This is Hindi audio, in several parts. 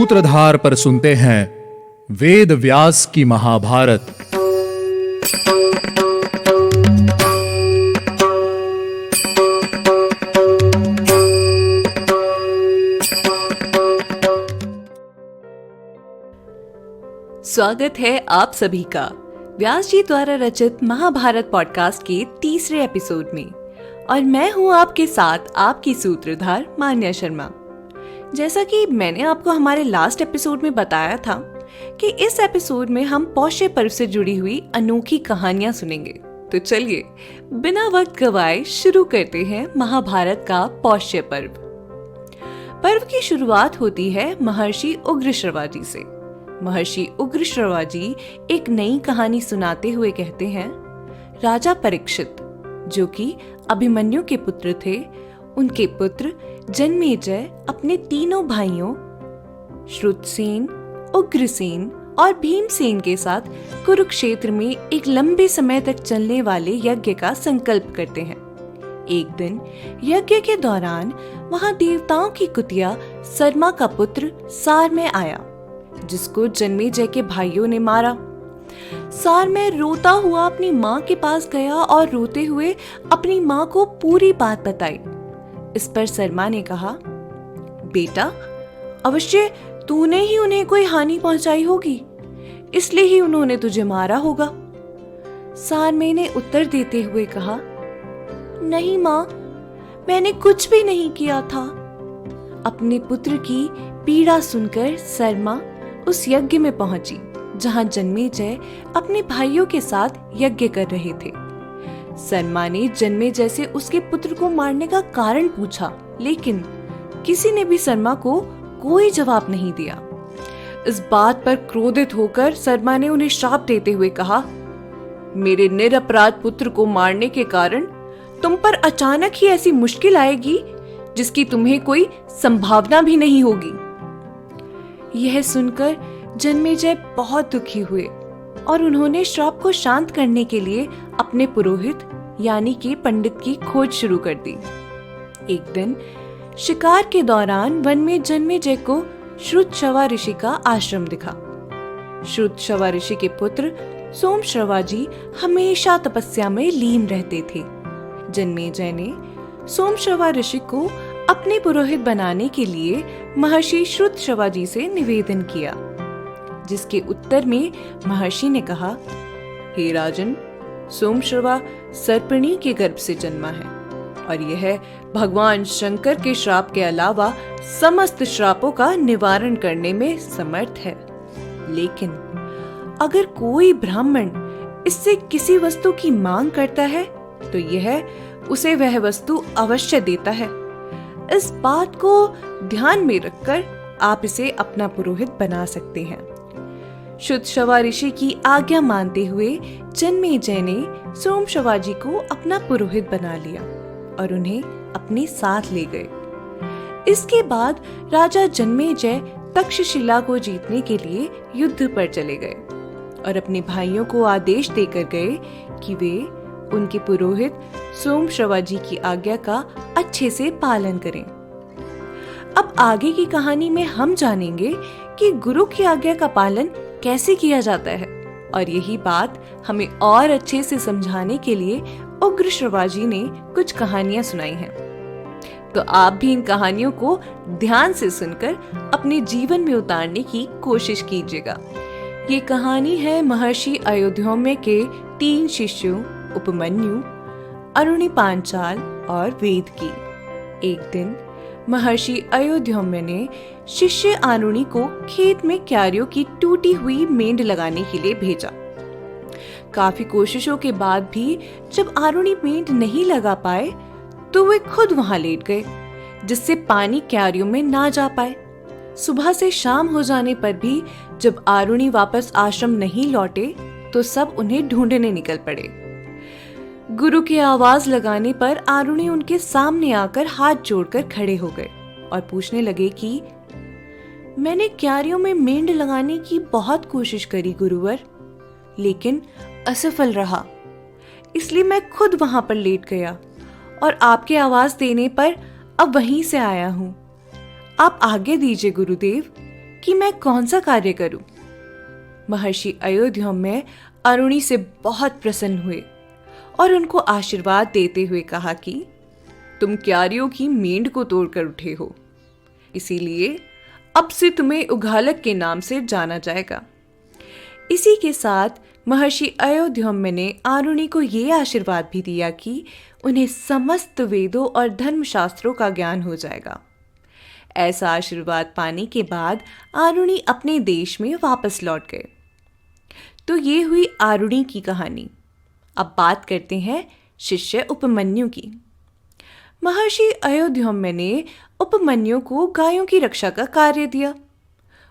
सूत्रधार पर सुनते हैं वेद व्यास की महाभारत। स्वागत है आप सभी का व्यास जी द्वारा रचित महाभारत पॉडकास्ट के तीसरे एपिसोड में। और मैं हूँ आपके साथ आपकी सूत्रधार मान्या शर्मा। जैसा कि मैंने आपको हमारे लास्ट एपिसोड में बताया था कि इस एपिसोड में हम पौष्य पर्व से जुड़ी हुई अनोखी कहानियां सुनेंगे। तो चलिए बिना वक्त गवाए शुरू करते हैं महाभारत का पौष्य पर्व। पर्व की शुरुआत होती है महर्षि उग्रश्रवा जी से। महर्षि उग्रश्रवा जी एक नई कहानी सुनाते हुए कहते हैं, राजा परीक्षित जो कि अभिमन्यु के पुत्र थे, उनके पुत्र जन्मेजय अपने तीनों भाइयों श्रुतसेन, उग्रसेन और भीमसेन के साथ कुरुक्षेत्र में एक लंबे समय तक चलने वाले यज्ञ का संकल्प करते हैं। एक दिन यज्ञ के दौरान वहां देवताओं की कुतिया सरमा का पुत्र सारमेय आया, जिसको जन्मेजय के भाइयों ने मारा। सारमेय रोता हुआ अपनी माँ के पास गया और रोते हुए अपनी माँ को पूरी बात बताई। इस पर सरमा ने कहा, बेटा अवश्य तूने ही उन्हें कोई हानि पहुंचाई होगी, इसलिए ही उन्होंने तुझे मारा होगा। सारमेय ने उत्तर देते हुए कहा, नहीं माँ, मैंने कुछ भी नहीं किया था। अपने पुत्र की पीड़ा सुनकर सरमा उस यज्ञ में पहुंची जहां जन्मेजय अपने भाइयों के साथ यज्ञ कर रहे थे। सरमा ने जन्मेजय से उसके पुत्र को मारने का कारण पूछा, लेकिन किसी ने भी सरमा को कोई जवाब नहीं दिया। इस बात पर क्रोधित होकर सरमा ने उन्हें श्राप देते हुए कहा, मेरे निरपराध पुत्र को मारने के कारण तुम पर अचानक ही ऐसी मुश्किल आएगी जिसकी तुम्हें कोई संभावना भी नहीं होगी। यह सुनकर जन्मेजय बहुत दुखी हुए और उन्होंने श्राप को शांत करने के लिए अपने पुरोहित यानी कि पंडित की खोज शुरू कर दी। एक दिन शिकार के दौरान वन में जन्मेजय को श्रुतश्रवा ऋषि का आश्रम दिखा। श्रुतश्रवा ऋषि के पुत्र सोमश्रवा जी हमेशा तपस्या में लीन रहते थे। जन्मेजय ने सोमश्रवा ऋषि को अपने पुरोहित बनाने के लिए महर्षि श्रुतश्रवा जी से निवेदन किया, जिसके उत्तर में महर्षि ने कहा, हे राजन, सोमश्रवा सर्पिणी के गर्भ से जन्मा है और यह भगवान शंकर के श्राप के अलावा समस्त श्रापों का निवारण करने में समर्थ है। लेकिन अगर कोई ब्राह्मण इससे किसी वस्तु की मांग करता है तो यह उसे वह वस्तु अवश्य देता है। इस बात को ध्यान में रखकर आप इसे अपना पुरोहित बना सकते हैं। श्रुतश्रवा ऋषि की आज्ञा मानते हुए जन्मेजय ने सोमश्रवा जी को अपना पुरोहित बना लिया और उन्हें अपने साथ ले गए। इसके बाद राजा जन्मेजय तक्षशिला को जीतने के लिए युद्ध पर चले गए और अपने भाइयों को आदेश देकर गए कि वे उनके पुरोहित सोमश्रवा जी की आज्ञा का अच्छे से पालन करें। अब आगे की कहानी में हम जानेंगे कि गुरु की आज्ञा का पालन कैसे किया जाता है, और यही बात हमें और अच्छे से समझाने के लिए उग्रश्रवा जी ने कुछ कहानियां सुनाई हैं। तो आप भी इन कहानियों को ध्यान से सुनकर अपने जीवन में उतारने की कोशिश कीजिएगा। ये कहानी है महर्षि अयोध्याम्य के 3 शिष्यों उपमन्यु, अरुणि पांचाल और वेद की। एक दिन महर्षि अयोध्याम्य ने शिष्य आरुणि को खेत में क्यारियों की टूटी हुई मेंढ लगाने के लिए भेजा। काफी कोशिशों के बाद भी जब आरुणि मेंढ नहीं लगा पाए तो वे खुद वहां लेट गए, जिससे पानी क्यारियों में ना जा पाए। सुबह से शाम हो जाने पर भी जब आरुणि वापस आश्रम नहीं लौटे तो सब उन्हें ढूंढने निकल पड़े। गुरु की आवाज लगाने पर आरुणि उनके सामने आकर हाथ जोड़कर खड़े हो गए और पूछने लगे कि मैंने क्यारियों में मेंढ लगाने की बहुत कोशिश करी गुरुवर, लेकिन असफल रहा, इसलिए मैं खुद वहां पर लेट गया और आपके आवाज देने पर अब वहीं से आया हूं। आप आज्ञा दीजिए गुरुदेव कि मैं कौन सा कार्य करूं। महर्षि अयोध्या अरुणी से बहुत प्रसन्न हुए और उनको आशीर्वाद देते हुए कहा कि तुम क्यारियों की मींड को तोड़कर उठे हो, इसीलिए अब से तुम्हें उघालक के नाम से जाना जाएगा। इसी के साथ महर्षि अयोध्या ने आरुणि को ये आशीर्वाद भी दिया कि उन्हें समस्त वेदों और धर्मशास्त्रों का ज्ञान हो जाएगा। ऐसा आशीर्वाद पाने के बाद आरुणि अपने देश में वापस लौट गए। तो ये हुई आरुणि की कहानी। अब बात करते हैं शिष्य उपमन्यु की। महर्षि अयोध्या ने उपमन्यु को गायों की रक्षा का कार्य दिया।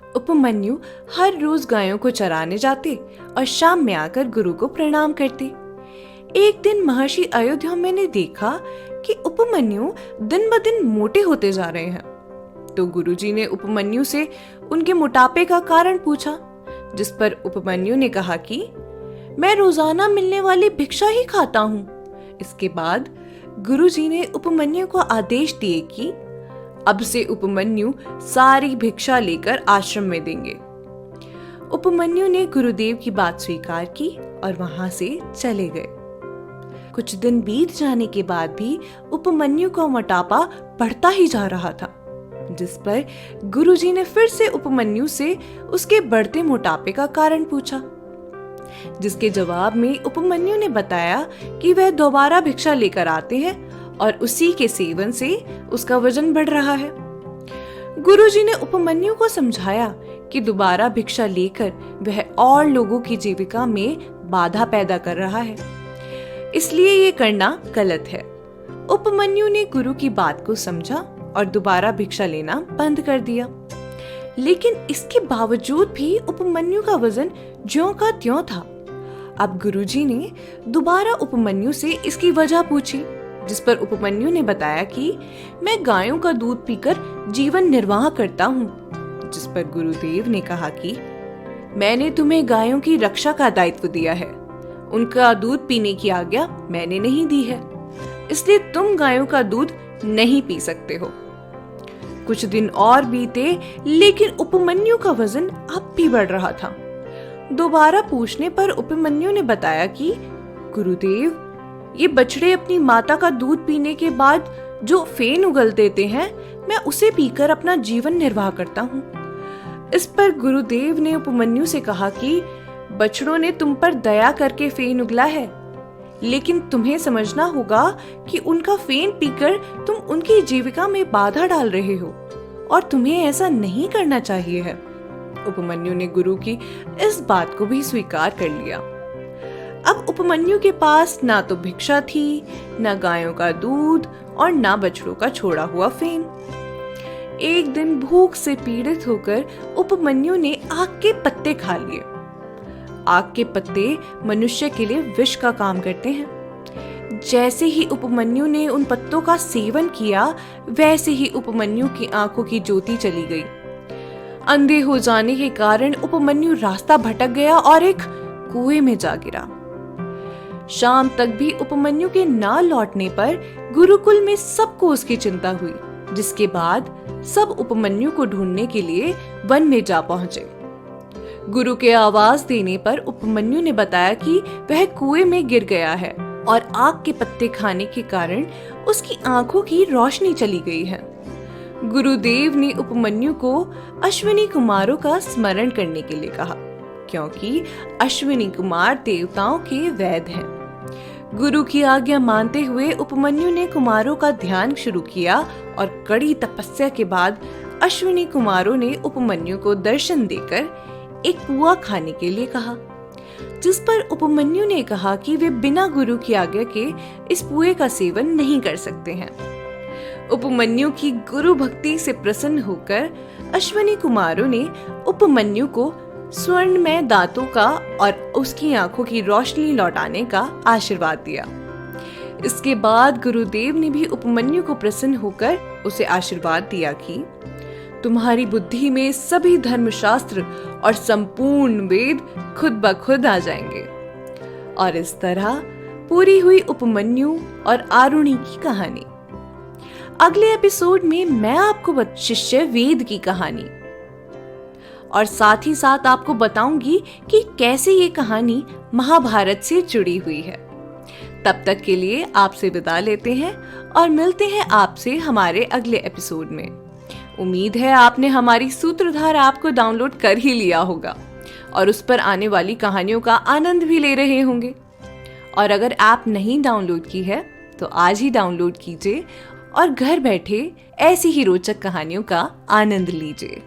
उपमन्यु हर रोज गायों को चराने जाते और शाम में आकर गुरु को प्रणाम करते। एक दिन महर्षि अयोध्या ने देखा कि उपमन्यु दिन ब दिन मोटे होते जा रहे हैं। तो गुरुजी ने उपमन्यु से उनके मोटापे का कारण पूछा, जिस पर उपमन्यु ने कहा कि मैं रोजाना मिलने वाली भिक्षा ही खाता हूँ। इसके बाद गुरुजी ने उपमन्यु को आदेश दिए कि अब से उपमन्यु सारी भिक्षा लेकर आश्रम में देंगे। उपमन्यु ने गुरुदेव की बात स्वीकार की और वहां से चले गए। कुछ दिन बीत जाने के बाद भी उपमन्यु का मोटापा बढ़ता ही जा रहा था, जिस पर गुरुजी ने फिर से उपमन्यु से उसके बढ़ते मोटापे का कारण पूछा, जिसके जवाब में उपमन्यु ने बताया कि वह दोबारा भिक्षा लेकर आते हैं और उसी के सेवन से उसका वजन बढ़ रहा है। गुरुजी ने उपमन्यु को समझाया कि दोबारा भिक्षा लेकर वह और लोगों की जीविका में बाधा पैदा कर रहा है, इसलिए ये करना गलत है। उपमन्यु ने गुरु की बात को समझा और दोबारा भिक्षा लेना बंद कर दिया। लेकिन इसके बावजूद भी उपमन्यु का वजन ज्यों का त्यों था। अब गुरुजी ने दोबारा उपमन्यु से इसकी वजह पूछी, जिस पर उपमन्यु ने बताया कि मैं गायों का दूध पीकर जीवन निर्वाह करता हूँ। जिस पर गुरुदेव ने कहा कि मैंने तुम्हें गायों की रक्षा का दायित्व दिया है, उनका दूध पीने की आज्ञा मैंने नहीं दी है, इसलिए तुम गायों का दूध नहीं पी सकते हो। कुछ दिन और बीते, लेकिन उपमन्यु का वजन अब भी बढ़ रहा था। दोबारा पूछने पर उपमन्यु ने बताया कि गुरुदेव, ये बछड़े अपनी माता का दूध पीने के बाद जो फेन उगल देते हैं, मैं उसे पीकर अपना जीवन निर्वाह करता हूँ। इस पर गुरुदेव ने उपमन्यु से कहा कि बछड़ों ने तुम पर दया करके फेन उगला है, लेकिन तुम्हें समझना होगा कि उनका फेन पीकर तुम उनकी जीविका में बाधा डाल रहे हो और तुम्हें ऐसा नहीं करना चाहिए है। उपमन्यु ने गुरु की इस बात को भी स्वीकार कर लिया। अब उपमन्यु के पास ना तो भिक्षा थी, ना गायों का दूध और ना बछड़ों का छोड़ा हुआ फेन। एक दिन भूख से पीड़ित होकर उपमन्यु ने आग के पत्ते खा लिए। आग के पत्ते मनुष्य के लिए विष का काम करते हैं। जैसे ही उपमन्यु ने उन पत्तों का सेवन किया, वैसे ही उपमन्यु की आंखों की ज्योति चली गई। अंधे हो जाने के कारण उपमन्यु रास्ता भटक गया और एक कुएं में जा गिरा। शाम तक भी उपमन्यु के ना लौटने पर गुरुकुल में सबको उसकी चिंता हुई, जिसके बाद सब उपमन्यु को ढूंढने के लिए वन में जा पहुंचे। गुरु के आवाज देने पर उपमन्यु ने बताया कि वह कुएं में गिर गया है और आग के पत्ते खाने के कारण उसकी आंखों की रोशनी चली गई है। गुरुदेव ने उपमन्यु को अश्विनी कुमारों का स्मरण करने के लिए कहा, क्योंकि अश्विनी कुमार देवताओं के वैद्य हैं। गुरु की आज्ञा मानते हुए उपमन्यु ने कुमारों का ध्यान शुरू किया और कड़ी तपस्या के बाद अश्विनी कुमारों ने उपमन्यु को दर्शन देकर एक पुआ खाने के लिए कहा, जिस पर उपमन्यु ने कहा कि वे बिना गुरु की आज्ञा के इस पुए का सेवन नहीं कर सकते हैं। उपमन्यु की गुरु भक्ति से प्रसन्न होकर अश्विनी कुमारों ने उपमन्यु को स्वर्णमय दांतों का और उसकी आंखों की रोशनी लौटाने का आशीर्वाद दिया। इसके बाद गुरुदेव ने भी उपमन्यु को प्रसन्न होकर उसे आशीर्वाद दिया कि तुम्हारी बुद्धि में सभी धर्मशास्त्र और संपूर्ण वेद खुद ब खुद आ जाएंगे। और इस तरह पूरी हुई उपमन्यु और आरुणि की कहानी। अगले एपिसोड में मैं आपको शिष्य वेद की कहानी। और साथ ही साथ आपको बताऊंगी कि कैसे ये कहानी महाभारत से जुड़ी हुई है। तब तक के लिए आपसे विदा लेते हैं और मिलते हैं आपसे हमारे अगले एपिसोड में। उम्मीद है आपने हमारी सूत्रधार ऐप को डाउनलोड कर ही लिया होगा और उस पर आने वाली कहानियों का आनंद भी ले रहे होंगे। और अगर ऐप नहीं डाउनलोड की है तो आज ही डाउनलोड कीजिए और घर बैठे ऐसी ही रोचक कहानियों का आनंद लीजिए।